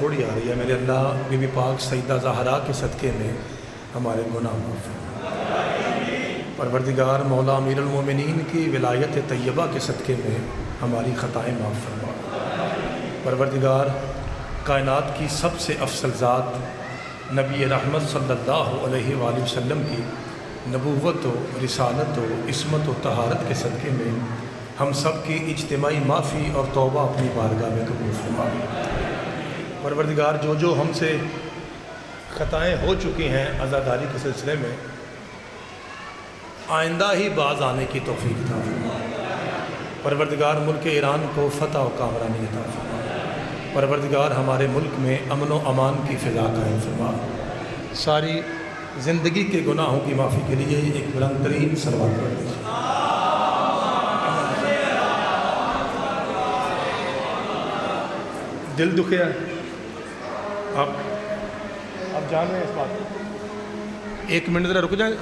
تھوڑی آ رہی ہے. میرے اللہ بی بی پاک سیدہ زہرا کے صدقے میں ہمارے گناہ معاف فرما. پروردگار مولا امیر المومنین کی ولایت طیبہ کے صدقے میں ہماری خطائیں معاف فرما. پروردگار کائنات کی سب سے افضل ذات نبی رحمت صلی اللہ علیہ وآلہ وسلم کی نبوت و رسالت و عصمت و طہارت کے صدقے میں ہم سب کی اجتماعی معافی اور توبہ اپنی بارگاہ میں قبول فرما. پروردگار جو ہم سے خطائیں ہو چکی ہیں عزاداری کے سلسلے میں آئندہ ہی باز آنے کی توفیق عطا فرما. پروردگار ملک ایران کو فتح و کامرانی عطا فرما. پروردگار ہمارے ملک میں امن و امان کی فضا قائم فرما. ساری زندگی کے گناہوں کی معافی کے لیے ایک بلند ترین صلوات پڑھ دیجیے. دل دکھیا ہے آپ جان رہے ہیں اس بات کو. 1 منٹ ذرا رک جائیں.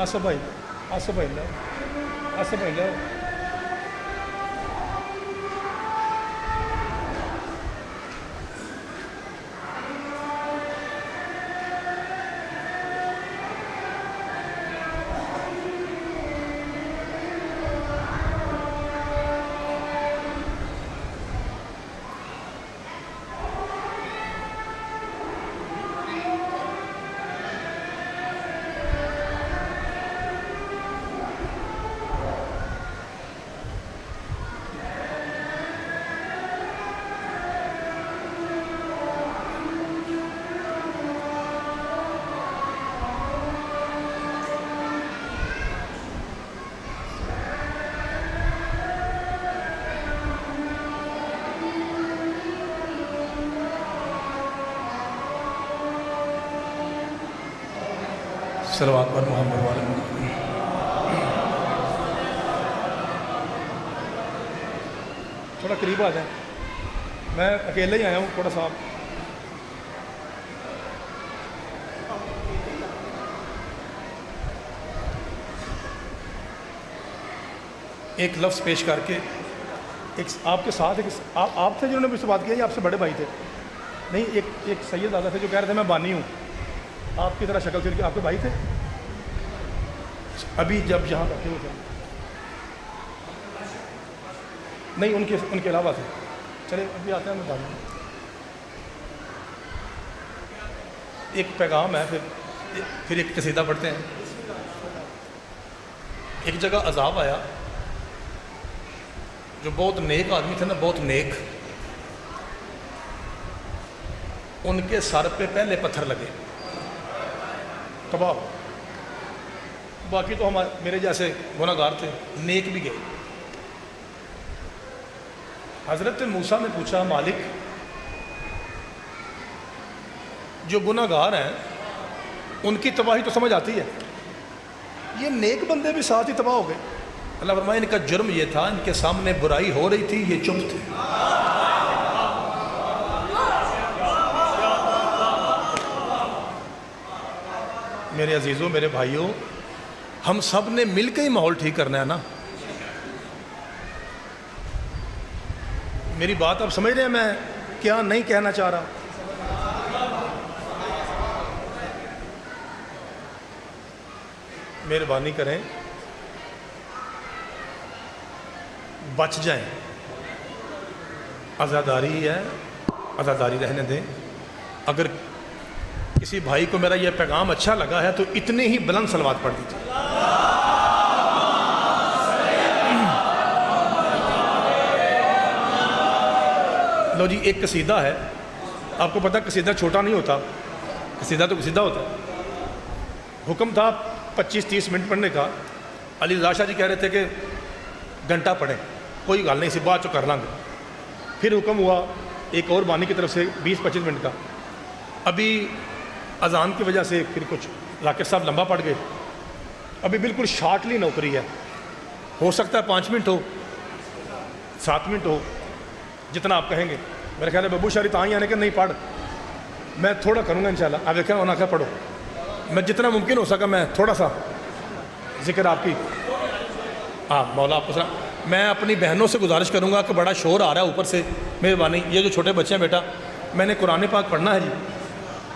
آصف بھائی لاؤ. صلوات پر محمد والے محمد۔ تھوڑا قریب آ جائیں، میں اکیلے ہی آیا ہوں، تھوڑا سا ایک لفظ پیش کر کے ایک آپ کے ساتھ آپ تھے جنہوں نے مجھ سے بات کیا یا آپ سے بڑے بھائی تھے؟ نہیں، ایک سید دادا تھے جو کہہ رہے تھے میں بانی ہوں، آپ کی طرح شکل سے، آپ کے بھائی تھے؟ ابھی جب یہاں بیٹھے ہوئے تھے؟ نہیں، ان کے علاوہ تھے۔ چلے ابھی آتے ہیں، میں بتاؤں گا۔ ایک پیغام ہے، پھر ایک قصیدہ پڑھتے ہیں۔ ایک جگہ عذاب آیا، جو بہت نیک آدمی تھے نا، بہت نیک، ان کے سر پہ پہلے پتھر لگے، تباہ۔ باقی تو میرے جیسے گناہ گار تھے، نیک بھی گئے۔ حضرت موسیٰ نے پوچھا، مالک جو گناہ گار ہیں ان کی تباہی تو سمجھ آتی ہے، یہ نیک بندے بھی ساتھ ہی تباہ ہو گئے۔ اللہ فرمائے ان کا جرم یہ تھا، ان کے سامنے برائی ہو رہی تھی، یہ چپ تھے۔ میرے عزیزوں، میرے بھائیوں، ہم سب نے مل کے ہی ماحول ٹھیک کرنا ہے نا۔ میری بات آپ سمجھ رہے ہیں میں کیا نہیں کہنا چاہ رہا؟ مہربانی کریں، بچ جائیں۔ عزاداری ہے، عزاداری رہنے دیں۔ اگر کسی بھائی کو میرا یہ پیغام اچھا لگا ہے تو اتنے ہی بلند صلوات پڑھ دیجیے۔ لو جی، ایک قصیدہ ہے، آپ کو پتہ قصیدہ چھوٹا نہیں ہوتا، قصیدہ تو قصیدہ ہوتا ہے۔ حکم تھا 25-30 منٹ پڑھنے کا، علی رضا شاہ جی کہہ رہے تھے کہ گھنٹہ پڑھیں، کوئی گل نہیں سی، بعد چ کر لیں گے۔ پھر حکم ہوا ایک اور بانی کی طرف سے 20-25 منٹ کا۔ ابھی اذان کی وجہ سے پھر کچھ راکب صاحب لمبا پڑ گئے، ابھی بالکل شارٹلی نوکری ہے، ہو سکتا ہے 5 منٹ ہو، 7 منٹ ہو، جتنا آپ کہیں گے۔ میرا خیال ہے ببو شاری تاں ہی آنے کے نہیں پڑھ، میں تھوڑا کروں گا انشاءاللہ۔ آپ دیکھیں انہوں نے کہا پڑھو، میں جتنا ممکن ہو سکا میں تھوڑا سا ذکر آپ کی۔ ہاں مولا آپ کو سلام۔ میں اپنی بہنوں سے گزارش کروں گا کہ بڑا شور آ رہا ہے اوپر سے، مہربانی، یہ جو چھوٹے بچے ہیں بیٹا، میں نے قرآن پاک پڑھنا ہے جی،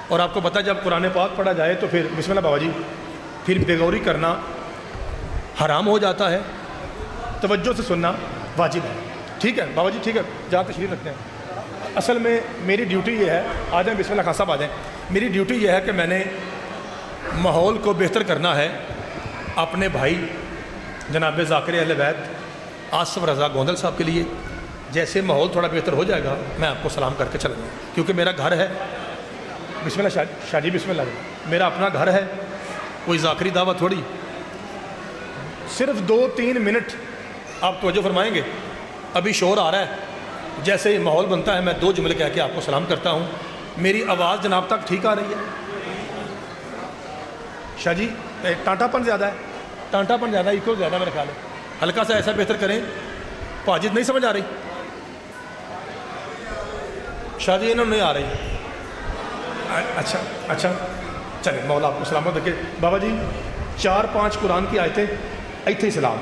اور آپ کو پتہ جب قرآن پاک پڑھا جائے تو پھر بسم اللہ بابا جی، پھر بےغوری کرنا حرام ہو جاتا ہے، توجہ سے سننا واجب ہے۔ ٹھیک ہے بابا جی، ٹھیک ہے، جہاں تشریف رکھتے ہیں۔ اصل میں میری ڈیوٹی یہ ہے، آ جائیں بسم اللہ خان صاحب آ جائیں، میری ڈیوٹی یہ ہے کہ میں نے ماحول کو بہتر کرنا ہے اپنے بھائی جناب ذاکر اہل بیت آصف رضا گوندل صاحب کے لیے۔ جیسے ماحول تھوڑا بہتر ہو جائے گا میں آپ کو سلام کر کے چلا جاؤں، کیونکہ میرا گھر ہے۔ بسم اللہ شاہ جی، بسم اللہ، میرا اپنا گھر ہے، کوئی ذاکری دعوت تھوڑی۔ صرف 2-3 منٹ آپ توجہ فرمائیں گے، ابھی شور آ رہا ہے، جیسے ہی ماحول بنتا ہے میں 2 جملے کہہ کے آپ کو سلام کرتا ہوں۔ میری آواز جناب تک ٹھیک آ رہی ہے؟ شاہ جی ٹانٹا پن زیادہ ہے، ٹانٹا پن زیادہ، ایکو زیادہ میرا خیال ہے، ہلکا سا ایسا بہتر کریں۔ پاجد نہیں سمجھ آ رہی؟ شاہ جی انہوں نے نہیں آ رہی؟ اچھا چلیں، مولا آپ کو سلامت رکھے۔ بابا جی 4-5 قرآن کی آیتیں ایتھے ہی سلام۔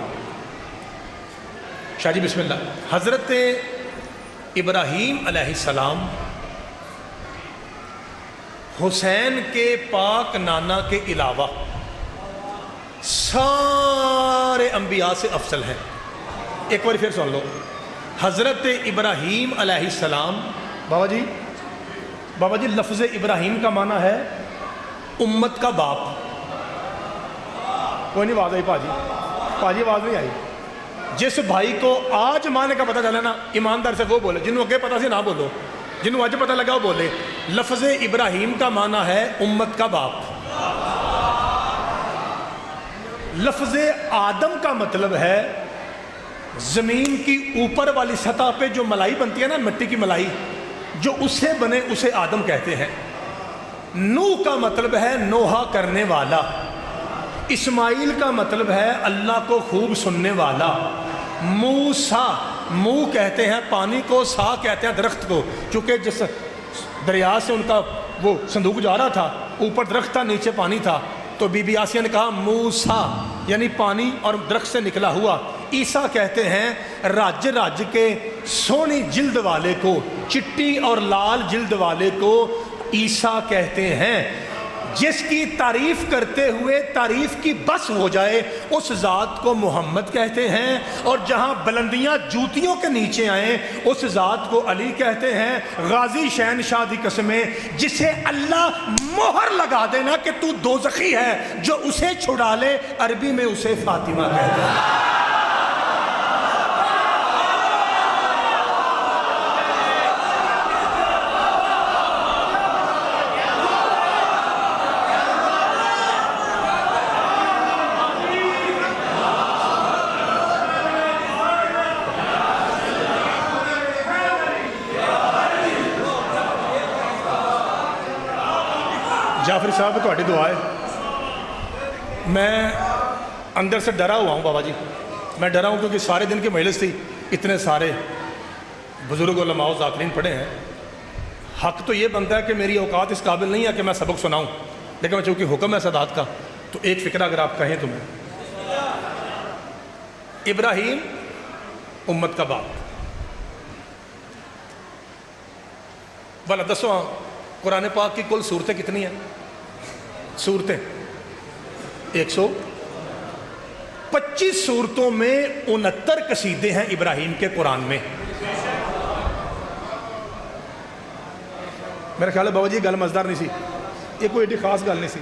شاہ جی بسم اللہ۔ حضرت ابراہیم علیہ السلام حسین کے پاک نانا کے علاوہ سارے انبیاء سے افضل ہیں۔ ایک بار پھر سن لو، حضرت ابراہیم علیہ السلام، بابا جی لفظ ابراہیم کا معنی ہے امت کا باپ۔ کوئی نہیں آواز آئی پاجی آواز نہیں آئی۔ جس بھائی کو آج معنی کا پتہ چلا نا، ایماندار سے وہ بولے، جنہوں اگے پتہ سے نہ بولو، جنہوں آج پتہ لگا وہ بولے۔ لفظ ابراہیم کا معنی ہے امت کا باپ۔ لفظ آدم کا مطلب ہے زمین کی اوپر والی سطح پہ جو ملائی بنتی ہے نا، مٹی کی ملائی، جو اس سے بنے اسے آدم کہتے ہیں۔ نوح کا مطلب ہے نوحہ کرنے والا۔ اسماعیل کا مطلب ہے اللہ کو خوب سننے والا. موسیٰ، منہ کہتے ہیں پانی کو، سا کہتے ہیں درخت کو، چونکہ جس دریا سے ان کا وہ صندوق جا رہا تھا اوپر درخت تھا نیچے پانی تھا، تو بی بی آسیہ نے کہا موسیٰ یعنی پانی اور درخت سے نکلا ہوا. عیسیٰ کہتے ہیں رج رج کے سونی جلد والے کو، چٹی اور لال جلد والے کو عیسیٰ کہتے ہیں. جس کی تعریف کرتے ہوئے تعریف کی بس ہو جائے اس ذات کو محمد کہتے ہیں، اور جہاں بلندیاں جوتیوں کے نیچے آئیں اس ذات کو علی کہتے ہیں. غازی شہنشاہ دی قسمیں، جسے اللہ مہر لگا دینا کہ تو دوزخی ہے، جو اسے چھڑا لے عربی میں اسے فاطمہ کہتے ہیں. جعفری صاحب تہاڈی دعا ہے. میں اندر سے ڈرا ہوا ہوں بابا جی، میں ڈرا ہوں کیونکہ سارے دن کی مجلس تھی، اتنے سارے بزرگ علماء و ذاکرین پڑھے ہیں. حق تو یہ بنتا ہے کہ میری اوقات اس قابل نہیں ہے کہ میں سبق سناؤں، لیکن چونکہ حکم ہے سادات کا تو ایک فکرہ اگر آپ کہیں تو میں. ابراہیم امت کا باپ. بھلا دسو قرآن پاک کی کل صورتیں کتنی ہیں؟ صورتیں 125 صورتوں میں 69 قصیدے ہیں ابراہیم کے قرآن میں. میرا خیال ہے بابا جی گل مزدار نہیں سی، یہ کوئی ایڈی خاص گل نہیں سی.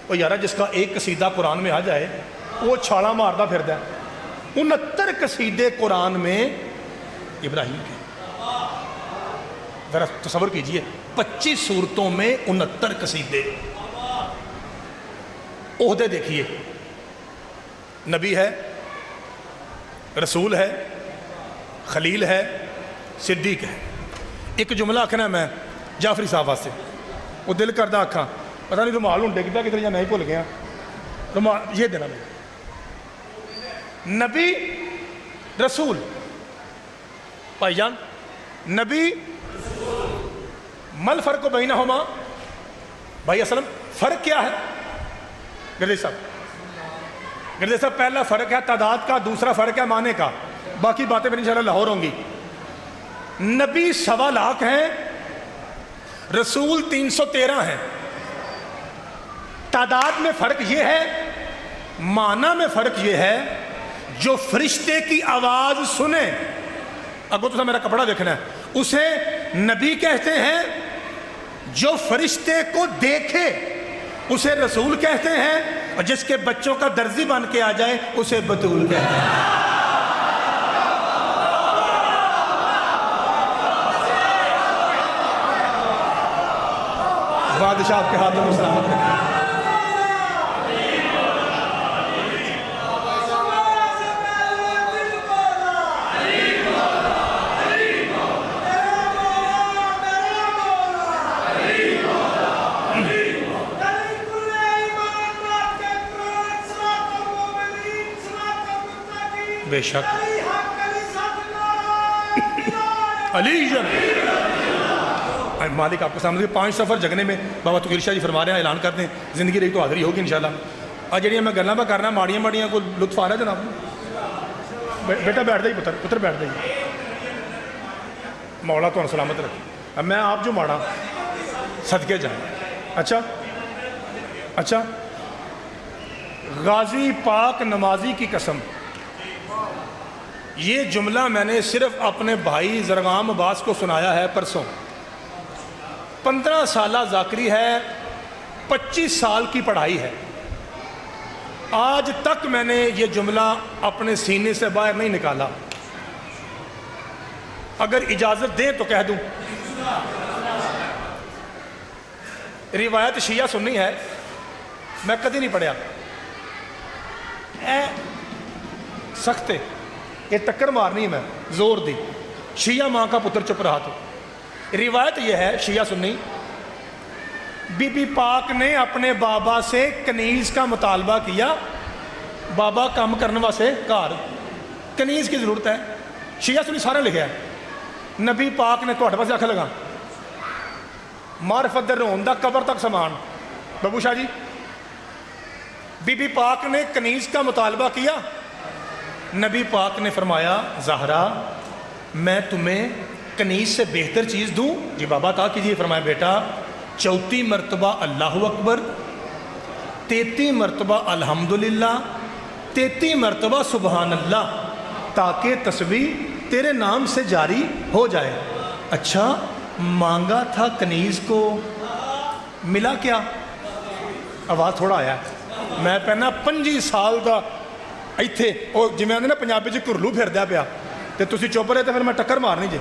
وہ یارا جس کا ایک قصیدہ قرآن میں آ جائے وہ چھالا ماردا پھردا ہے. 69 قصیدے قرآن میں ابراہیم کے. ذرا تصور کیجئے 25 صورتوں میں 69 قصیدے. عہدے دیکھیے، نبی ہے، رسول ہے، خلیل ہے، صدیق ہے. ایک جملہ آکھنا میں جعفری صاحب واسطے، وہ دل کردہ آکھاں پتہ نہیں رومال ہوں ڈگتا کدھر یا نہیں بھول گیا. رومال یہ دینا میں. نبی رسول بھائی جان، نبی مل فرق بینہما، بھائی اسلم فرق کیا ہے؟ گردیش صاحب پہلا فرق ہے تعداد کا، دوسرا فرق ہے معنی کا، باقی باتیں پھر انشاءاللہ لاہور ہوں گی. نبی 1.25 لاکھ ہیں، رسول 313 ہیں. تعداد میں فرق یہ ہے، معنی میں فرق یہ ہے جو فرشتے کی آواز سنے، اگو تو میرا کپڑا دیکھنا ہے، اسے نبی کہتے ہیں. جو فرشتے کو دیکھے اسے رسول کہتے ہیں، اور جس کے بچوں کا درزی بن کے آ جائے اسے بطول کہتے ہیں. بادشاہ آپ کے ہاتھوں میں سلامت رکھیں. بے شک علی جان. مالک آپ کو سامنے 5 سفر جگنے میں بابا تقیر شاہ جی فرما رہے ہیں، اعلان کرتے ہیں زندگی رہی تو حاضری ہوگی انشاءاللہ. اور جڑیاں میں گلاں میں کرنا ماڑیاں ماڑیاں کو لطف آ رہا ہے جناب. بیٹا بیٹھ جائیے، پتر بیٹھ جائیے. مولا تو سلامت رکھے. اب میں آپ جو ماڑا صدقے جائیں. اچھا غازی پاک نمازی کی قسم، یہ جملہ میں نے صرف اپنے بھائی زرغام عباس کو سنایا ہے پرسوں. 15 سالہ ذاکری ہے، 25 سال کی پڑھائی ہے. آج تک میں نے یہ جملہ اپنے سینے سے باہر نہیں نکالا. اگر اجازت دیں تو کہہ دوں. روایت شیعہ سنی ہے، میں کدی نہیں پڑھیا. سختے یہ ٹکر مارنی ہے، میں زور دی. شیعہ ماں کا پتر چپ رہا تو. روایت یہ ہے شیعہ سنی، بی بی پاک نے اپنے بابا سے کنیز کا مطالبہ کیا. بابا کام کرنے واسطے گھر کنیز کی ضرورت ہے. شیعہ سنی سارے لکھا ہے. نبی پاک نے تھوڑے پاس آخر لگا معرفت دے رون دا قبر تک سامان. ببو شاہ جی بی بی پاک نے کنیز کا مطالبہ کیا. نبی پاک نے فرمایا زہرا میں تمہیں کنیز سے بہتر چیز دوں؟ جی بابا عطا کیجیے. فرمایا بیٹا 34 مرتبہ اللہ اکبر، 33 مرتبہ الحمدللہ، 33 مرتبہ سبحان اللہ، تاکہ تسبیح تیرے نام سے جاری ہو جائے. اچھا مانگا تھا کنیز کو، ملا کیا؟ آواز تھوڑا آیا. میں پہنا 25 سال کا ਇੱਥੇ ਉਹ ਜਿਵੇਂ ਆਂਦੇ ਨਾ ਪੰਜਾਬੀ ਚ ਘੁਰਲੂ ਫਿਰਦਾ ਪਿਆ ਤੇ ਤੁਸੀਂ ਚੁੱਪ ਰਹੇ ਤੇ ਫਿਰ ਮੈਂ ਟੱਕਰ ਮਾਰਨੀ ਜੇ.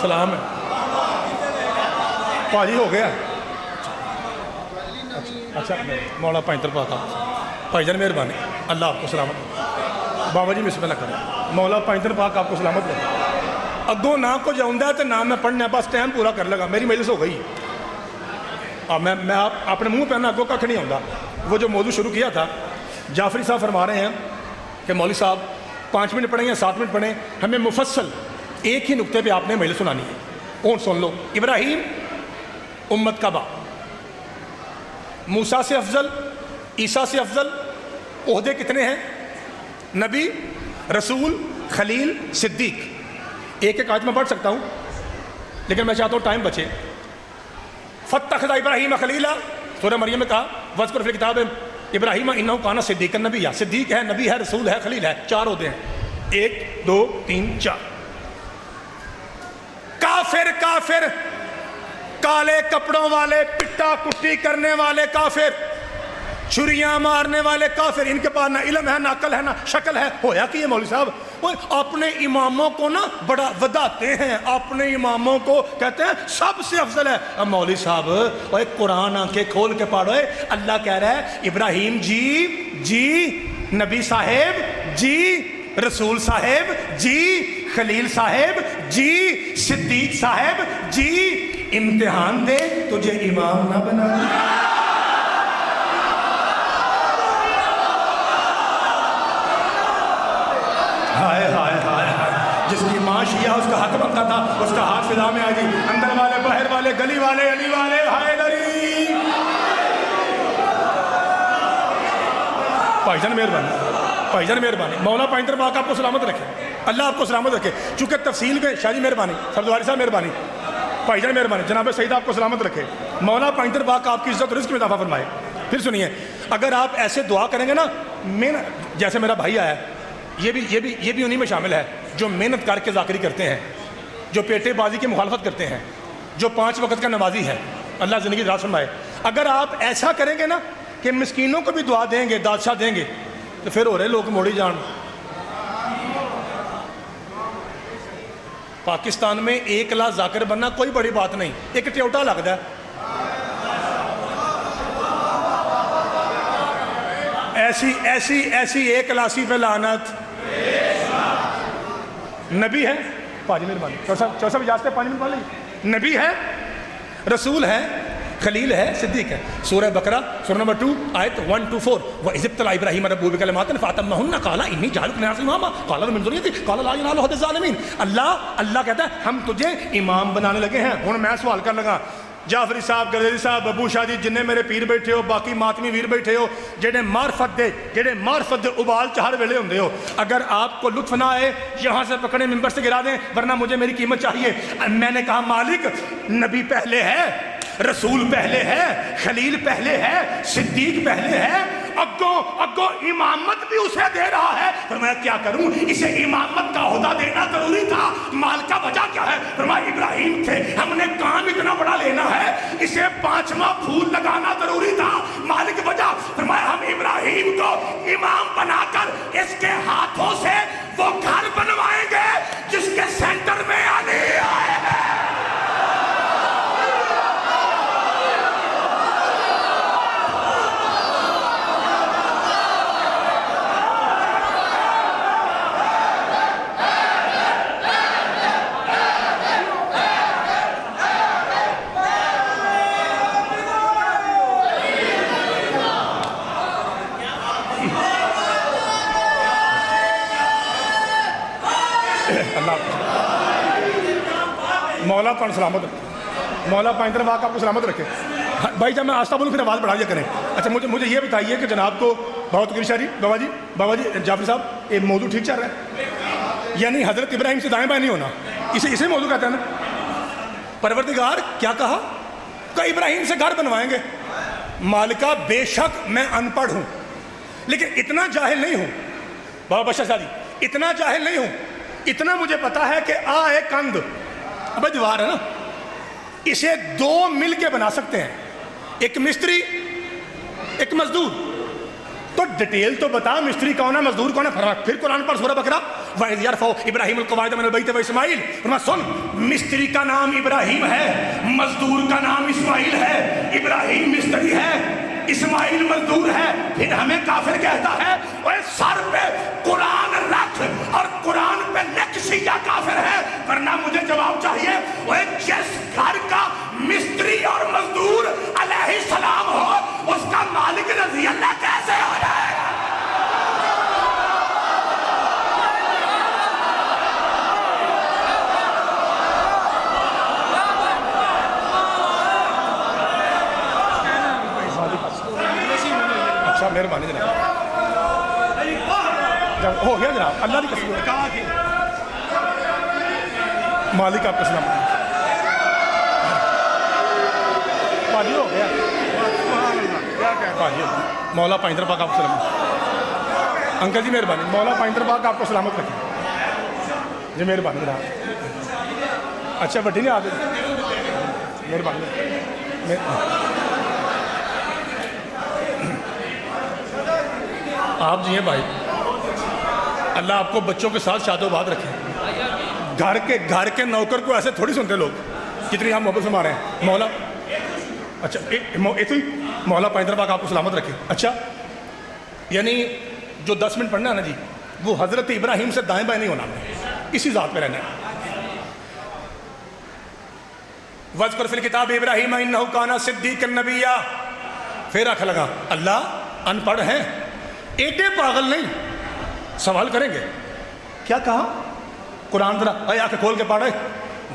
سلام ہے پاجی ہو گیا. اچھا مولا پینتر پاک بھائی جان مہربانی اللہ آپ کو سلامت. بابا جی بسم اللہ کریں. مولا پینتر پاک آپ کو سلامت کریں. اگوں نہ کو جاؤں ہے تو نام میں پڑھنا بس ٹائم پورا کر لگا. میری مجلس ہو گئی. میں اپنے منہ پہنا اگوں کھ نہیں آتا. وہ جو موضوع شروع کیا تھا جعفری صاحب فرما رہے ہیں کہ مولوی صاحب 5 منٹ پڑھیں یا 7 منٹ پڑھیں، ہمیں مفصل ایک ہی نقطے پہ آپ نے مجلس سنانی ہے. اور سن لو. ابراہیم امت کا باپ، موسیٰ سے افضل، عیسیٰ سے افضل. عہدے کتنے ہیں؟ نبی، رسول، خلیل، صدیق. ایک ایک آیت میں پڑھ سکتا ہوں لیکن میں چاہتا ہوں ٹائم بچے. فاتخذ ابراہیم خلیلا، سورہ مریم میں کہا وذکر فی الکتاب ابراہیم انہ کان صدیقا نبیا. صدیق ہے، نبی ہے، رسول ہے، خلیل ہے. 4 عہدے ہیں. 1 2 3 4. کافر کالے کپڑوں والے، پٹا کٹی کرنے والے کافر، چھریاں مارنے والے کافر. ان کے پاس نہ علم ہے، نہ عقل ہے، نہ شکل ہے. ہویا کہ یہ مولوی صاحب وہ اپنے اماموں کو نا بڑا وداتے ہیں، اپنے اماموں کو کہتے ہیں سب سے افضل ہے. اب مولوی صاحب وہ قرآن آنکھیں کھول کے پڑھو. اللہ کہہ رہا ہے ابراہیم جی، نبی صاحب جی، رسول صاحب جی، خلیل صاحب جی، صدیق صاحب جی. امتحان دے تجھے امام نہ بنا. ہائے ہائے ہائے ہائے. جس کی ماں شیعہ اس کا حق بنتا تھا اس کا ہاتھ فضا میں آ جی. اندر والے، باہر والے، گلی والے، علی والے، ہائے لری. بھائی جان مہربانی. مولا پینتر پاک آپ کو سلامت رکھے. اللہ آپ کو سلامت رکھے. چونکہ تفصیل میں شاہ جی مہربانی، سردواری صاحب مہربانی، بھائی جان مہربانی، جناب سعید آپ کو سلامت رکھے. مولا پینتر پاک آپ کی عزت و رزق میں اضافہ فرمائے. پھر سنیے، اگر آپ ایسے دعا کریں گے نا، جیسے میرا بھائی آیا ہے، یہ بھی انہی میں شامل ہے جو محنت کر کے ذاکری کرتے ہیں، جو پیٹے بازی کی مخالفت کرتے ہیں، جو 5 وقت کا نمازی ہے. اللہ زندگی دراز فرمائے. اگر آپ ایسا کریں گے نا کہ مسکینوں کو بھی دعا دیں گے، دادشاہ دیں گے، تو پھر ہو رہے لوگ موڑی جان. پاکستان میں 1 لاکھ ذاکر بننا کوئی بڑی بات نہیں. ایک ٹیوٹا لگتا ہے. ایسی 1 لاسی پہ لعنت. نبی ہے، پانچ مہربانی چوسا اجازت ہے 5 منٹ پڑھ لیں. نبی ہے، رسول ہے، خلیل ہے، صدیق ہے. سورہ بقرہ سورہ نمبر 2 آیت 1 to 4. وَإِذِ ابْتَلَىٰ إِبْرَاهِيمَ رَبُّهُ بِكَلِمَاتٍ فَأَتَمَّهُنَّ قَالَ إِنِّي جَاعِلُكَ لِلنَّاسِ إِمَامًا قَالَ وَمِن ذُرِّيَّتِي قَالَ لَا يَنَالُ عَهْدِ الظَّالِمِينَ. اللہ کہتا ہے ہم تجھے امام بنانے لگے ہیں. ہوں میں سوال کر لگا، جعفری صاحب، گردیری صاحب، ببو شاہ جی، جنہیں میرے پیر بیٹھے ہو، باقی ماتمی ویر بیٹھے ہو، جڑے معرفت دے ابال چہر ویلے ہوندے ہو، اگر آپ کو لطف نہ آئے یہاں سے پکڑے ممبر سے گرا دیں، ورنہ مجھے میری قیمت چاہیے. میں نے کہا مالک نبی پہلے ہے، رسول پہلے ہے، خلیل پہلے ہے، صدیق پہلے ہے، اگوں امامت بھی اسے دے رہا ہے. فرمایا کیا کروں, اسے امامت کا عہدہ دینا ضروری تھا. مال کا وجہ کیا ہے؟ فرمایا ابراہیم تھے, ہم نے کام اتنا بڑا لینا ہے, اسے 5واں پھول لگانا ضروری تھا. مالک وجہ, فرمایا ہم ابراہیم کو امام بنا کر اس کے ہاتھوں سے وہ گھر بنوائیں گے جس کے سینٹر میں علی آئے ہیں. مولا پان سلامت رکھے, مولا پان درباق آپ کو سلامت رکھے. بھائی جب میں آستہ بولوں پھر آواز بڑھا دیا کریں. اچھا مجھے یہ بتائیے کہ جناب کو بہت گرشا جی, بابا جی جعفر صاحب, یہ موضوع ٹھیک چل رہا ہے؟ یعنی حضرت ابراہیم سے دائیں بائیں نہیں ہونا, اسے موضوع کہتے ہیں نا. پروردگار کیا کہا کہ ابراہیم سے گھر بنوائیں گے. مالکہ بے شک میں ان پڑھ ہوں لیکن اتنا جاہل نہیں ہوں. بابا بشر شاہ جی اتنا جاہل نہیں ہوں, اتنا مجھے پتا ہے کہ آئے کند اب دیوار ہے نا, اسے 2 مل کے بنا سکتے ہیں, ایک مستری ایک مزدور. تو ڈیٹیل تو بتا مستری کون ہے مزدور کون ہے. پھر قرآن پر سورہ بقرہ وَإِذْ يَرْفَعُ إِبْرَاهِيمُ الْقَوَاعِدَ مِنَ الْبَيْتِ وَإِسْمَاعِيلُ. فرمایا سن, مستری کا نام ابراہیم ہے, مزدور کا نام اسماعیل ہے. ابراہیم مستری ہے, اسماعیل مزدور ہے. پھر ہمیں کافر کہتا ہے وہ سر پہ قرآن رکھ اور قرآن پہ لکھ سیا کافر ہے. ورنہ مجھے جواب چاہیے, وہ جس گھر کا مستری اور مزدور علیہ السلام ہو اس کا مالک رضی اللہ کیسے ہو جائے گا؟ اچھا مہربانی جناب, ہو گیا جناب, اللہ کی قسم مالک آپ کا سلام پاجی ہو گیا. مولا پائندر پاک آپ کو سلام. انکل جی مہربانی, مولا پائندر پاک آپ کو سلامت رکھیں جی, مہربانی جناب. اچھا بٹھی نہیں آتے, مہربانی. آپ جی ہیں بھائی, اللہ آپ کو بچوں کے ساتھ شاد و آباد رکھیں. گھر کے نوکر کو ایسے تھوڑی سنتے لوگ, کتنی آپ محبت سے مارے ہیں. مولا اچھا مولا پائندر پاک آپ کو سلامت رکھے. اچھا یعنی جو 10 منٹ پڑھنا ہے نا جی, وہ حضرت ابراہیم سے دائیں بائیں نہیں ہونا, اسی ذات پہ رہنا ہے. وَاذْكُرْ فِي الْكِتَابِ إِبْرَاهِيمَ إِنَّهُ كَانَ صِدِّيقًا نَبِيًّا. پھر آنکھ لگا, اللہ ان پڑھ ہیں, ایٹے پاگل نہیں. سوال کریں گے کیا کہا قرآن, ذرا آنکھ کھول کے پڑھ رہے.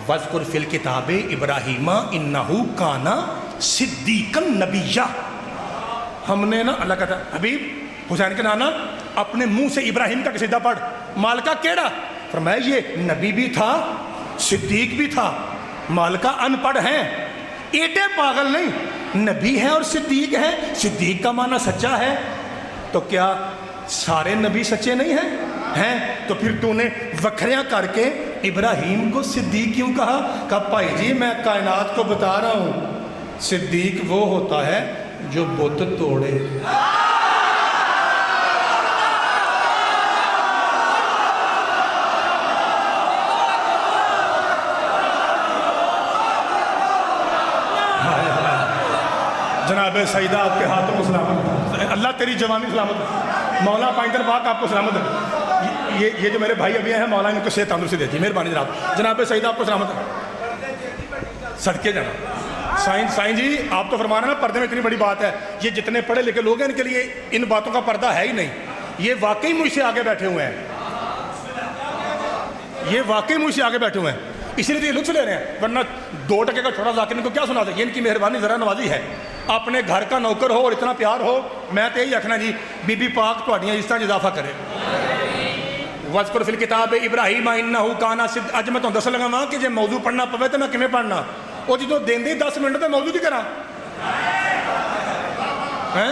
وَاذْكُرْ فِي الْكِتَابِ إِبْرَاهِيمَ إِنَّهُ كَانَ صِدِّيقًا نَبِيًّا. ہم نے نا, اللہ کہتا ہے حبیب حسین کے نانا اپنے منہ سے ابراہیم کا قصیدہ پڑھ. مالکہ کیڑا؟ فرمایا یہ نبی بھی تھا صدیق بھی تھا. مالکہ ان پڑھ ہیں, ایٹے پاگل نہیں, نبی ہیں اور صدیق ہیں. صدیق کا معنی سچا ہے, تو کیا سارے نبی سچے نہیں ہیں؟ تو پھر تو نے وکھریاں کر کے ابراہیم کو صدیق کیوں کہا؟ کہا بھائی جی میں کائنات کو بتا رہا ہوں, صدیق وہ ہوتا ہے جو بت توڑے. جناب سیدہ آپ کے ہاتھوں کو سلامت, اللہ تیری جوانی سلامت. مولا پائندر پاک آپ کو سلامت. یہ جو میرے بھائی ابھی ہیں مولا ان کو صحت تندرستی دیتی, مہربانی جناب. جناب سیدہ آپ کو سلامت. صدقے جناب سائن جی آپ تو فرمانا نا پردے میں اتنی بڑی بات ہے. یہ جتنے پڑھے لکھے لوگ ہیں ان کے لیے ان باتوں کا پردہ ہے ہی نہیں. یہ واقعی مجھ سے آگے بیٹھے ہوئے ہیں, یہ واقعی مجھ سے آگے بیٹھے ہوئے ہیں, اسی لیے یہ لطف لے رہے ہیں. ورنہ 2% کا چھوٹا ذاکر ان کو کیا سنا دے. یہ ان کی مہربانی ذرا نوازی ہے. اپنے گھر کا نوکر ہو اور اتنا پیار ہو, میں تو یہی آخنا جی بی بی پاک تھوڑیاں اس طرح اضافہ کرے. وَاذْكُرْ فِي الْكِتَابِ إِبْرَاهِيمَ إِنَّهُ كَانَ صِدِّيقًا. اج میں تمہیں دس لگا کہ جے موضوع پڑھنا پوے تو میں کیویں پڑھنا. وہ جدوں دیندے 10 منٹ تے موضوع کی کرا ہیں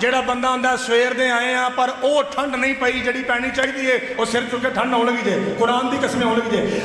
ਜਿਹੜਾ ਬੰਦਾ ਆਂਦਾ ਸਵੇਰ ਦੇ ਆਏ ਆ ਪਰ ਉਹ ਠੰਡ ਨਹੀਂ ਪਈ ਜਿਹੜੀ ਪੈਣੀ ਚਾਹੀਦੀ ਏ ਉਹ ਸਿਰ ਚੁੱਕ ਕੇ ਠੰਡ ਹੋਣ ਲੱਗੀ ਜੇ ਕੁਰਾਨ ਦੀ ਕਸਮ ਹੋਣ ਲੱਗੀ ਜੇ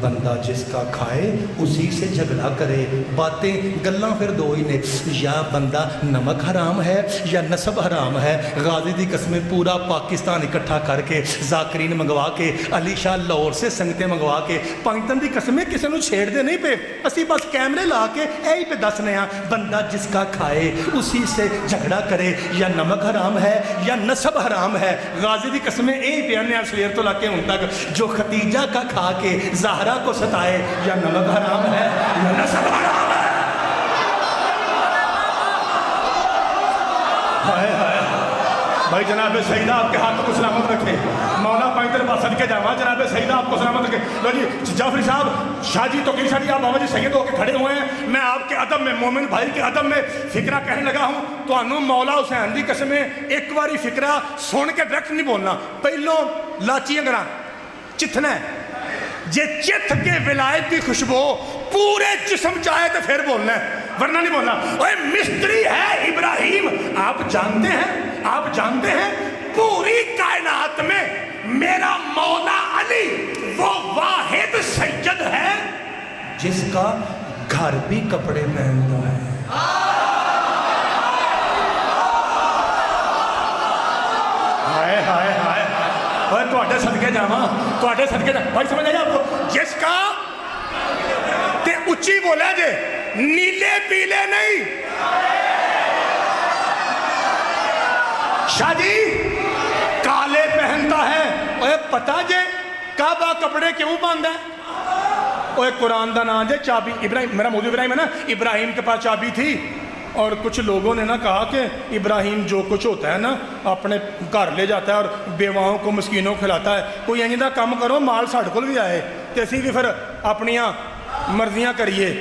بندہ جس کا کھائے اسی سے جھگڑا کرے. باتیں گلاں پھر دو ہی نے, یا بندہ نمک حرام ہے یا نسب حرام ہے. غازی دی قسمیں پورا پاکستان اکٹھا کر کے ذاکرین منگوا کے علی شاہ لاہور سے سنگتیں منگوا کے پنجتن دی قسمیں کسی نو چھیڑ دے نہیں پے. اسی بس کیمرے لا کے یہی پہ دسنے ہاں بندہ جس کا کھائے اسی سے جھگڑا کرے, یا نمک حرام ہے یا نسب حرام ہے. غازی دی قسمیں یہی پیانے ہیں سویر تو لا کے ہوں تک, جو ختیجہ کا کھا کے زہرا کو ستائے یا نمک حرام ہے یا نسب حرام ہے. ہائے ہائے بھائی جناب سیدہ آپ کے ہاتھوں کو سلامت رکھے, مولا پنجتن پاس صدقے جاواں. جناب سیدہ آپ کو سلامت رکھے. لو جی جعفری صاحب, شاہ جی توقیر شاہ جی, آپ بابا جی سید ہو کے کھڑے ہوئے ہیں. میں آپ کے ادب میں, مومن بھائی کے ادب میں فکرہ کہنے لگا ہوں. تو انہوں مولا حسین دی قسمیں ایک باری فکرہ سن کے ڈائریکٹ نہیں بولنا, پہلو لاچیاں کرا چتھنا ہے. جے چتھ کے ولایت کی خوشبو پورے جسم چاہے تو پھر بولنا ہے, ورنہ نہیں بولنا. اوے مستری ہے ابراہیم. آپ جانتے ہیں پوری کائنات میں میرا مولا علی وہ واحد سید ہے جس کا گھر بھی کپڑے پہنتا ہے. ہائے ہائے ہائے اور تواڈے صدقے جاواں, تواڈے صدقے جاواں. بھائی سمجھ آئی آپ کو, جس کا تے اچھی بولا جے, نیلے پیلے نہیں. شاہ جی کالے پہنتا ہے. اوے پتہ جے کعبہ کپڑے کیوں باندھا ہے؟ اوے قرآن دا نام جے چابی. ابراہیم, میرا موضوع ابراہیم ہے نا, ابراہیم کے پاس چابی تھی اور کچھ لوگوں نے نا کہا کہ ابراہیم جو کچھ ہوتا ہے نا اپنے گھر لے جاتا ہے اور بیواؤں کو مسکینوں کو کھلاتا ہے. کوئی اینجا کام کرو مال ساڈے کول بھی آئے تے اسی بھی پھر اپنیاں مرضیاں کریے.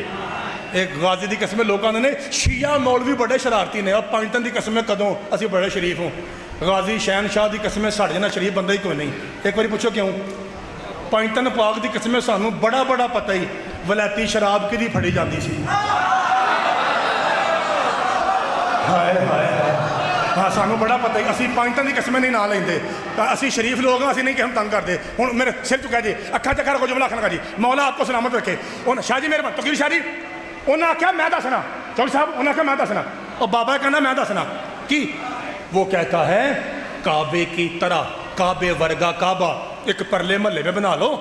ایک غازی دی قسمیں لوگوں نے شیعہ مولوی بڑے شرارتی نے, اور پنجتن دی قسمیں کدوں اسی بڑے شریف ہوں. غازی شہنشاہ دی قسمیں ساڈے جنا شریف بندہ ہی کوئی نہیں. ایک باری پوچھو کیوں؟ پنجتن پاک دی قسمیں سانوں بڑا بڑا پتہ ہی ولایتی شراب کدی پھڑی جاندی سی. ہائے ہائے ہاں سانوں بڑا پتہ ہی, اسی پنجتن دی قسمیں نہیں نہ لیندے. اسی شریف لوگ ہیں, اسی نہیں کہ ہم تنگ کرتے. ہوں میرے سر چکا جی اکھا چکھا رکھو جملہ آخر کا جی, مولا آپ کو سلامت رکھے. شاہ جی میرے پاس توقیر شاہ جی انہیں آخیا میں دسنا, چوڑی صاحب انہیں آخیا میں دسنا, اور بابا کہنا میں دسنا کی. وہ کہتا ہے کعبے کی طرح کعبے ورگا کعبہ ایک پرلے محلے میں بنا لو,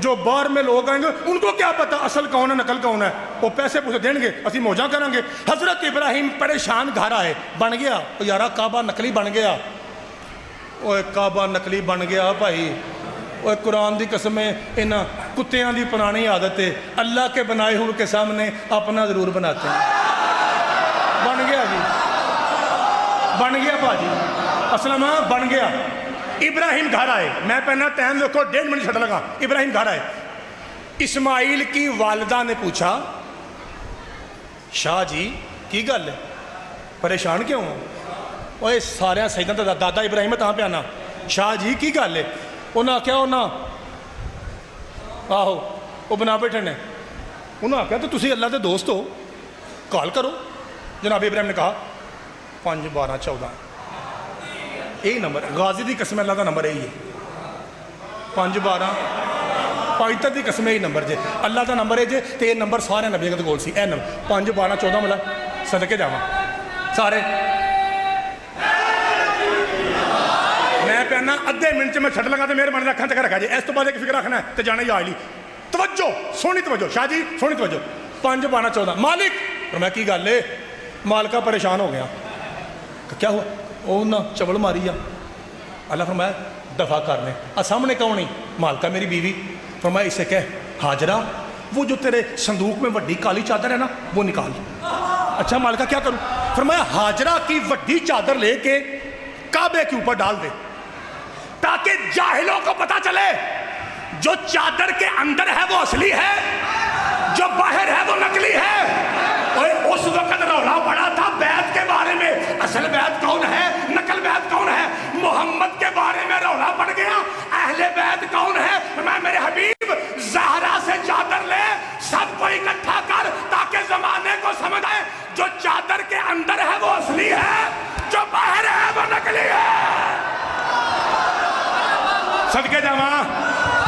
جو باہر میں لوگ آئیں گے ان کو کیا پتا اصل کون ہے نقل کون ہے, وہ پیسے پوسے دیں گے, اسی موجاں کریں گے. حضرت ابراہیم پریشان گھر آئے, بن گیا یارا کعبہ نقلی بن گیا. وہ کعبہ نقلی بن گیا بھائی. اور قرآن دی قسمیں ان کتیاں دی پرانی عادت ہے, اللہ کے بنائے ہوئے کے سامنے اپنا ضرور بناتے ہیں. بن گیا جی, بن گیا باجی, اسلام بن گیا. ابراہیم گھر آئے, میں پہنا ٹائم دیکھو 1.5 منٹ چھڑ لگا. ابراہیم گھر آئے, اسماعیل کی والدہ نے پوچھا شاہ جی کی گل ہے, پریشان کیوں ہو؟ وہ سارے سیداں دا دادا ابراہیم تاں پہ آنا. شاہ جی کی گل ہے؟ انہاں کیا انہاں آہو وہ بنا بیٹھے نے. انہاں کیا تو تسی اللہ دے دوست ہو, کال کرو. جناب ابراہیم نے کہا 5 12 14 یہی نمبر. غازی دی قسم اللہ دا نمبر یہی ہے 5 12. پنجتن دی قسم یہی number J, Allah the number ہے جے, تے یہ نمبر سارے نبیوں کے کول سی. اے نمبر 5 12 14 ملا صدقے جاواں سارے. میں پہنا ادھے منٹ میں چھٹ لگا تو میرے من رکھاں تک رکھا جی. اس تو بعد ایک فکر رکھنا ہے تو جانا ہی آئی لی. توجہ سونی توجہ شاہ جی سونی توجہ. 5 12 14 مالک. اور میں کی گل ہے, مالکہ پریشان ہو گیا. کیا ہوا؟ وہ نہ چبل ماری آ. اللہ فرمایا دفع کرنے. سامنے کون نہیں؟ مالکہ میری بیوی. فرمایا اسے کہہ ہاجرہ وہ جو تیرے صندوق میں وڈی کالی چادر ہے نا وہ نکال. اچھا مالکہ کیا کروں؟ فرمایا ہاجرہ کی وڈی چادر لے کے کعبے کے اوپر ڈال دے تاکہ جاہلوں کو پتا چلے جو چادر کے اندر ہے وہ اصلی ہے, جو باہر ہے وہ نقلی ہے. اور اس وقت رولا پڑا تھا بیعت کے بارے میں, اصل بیعت کون ہے, نقل بیعت کون ہے. محمد کے بارے میں رولا پڑ گیا, اہل بیعت کون ہے. میں میرے حبیب زہرا سے چادر لے, سب کو اکٹھا کر تاکہ زمانے کو سمجھ آئے جو چادر کے اندر ہے وہ اصلی ہے, جو باہر ہے وہ نقلی ہے. صدقے جاواں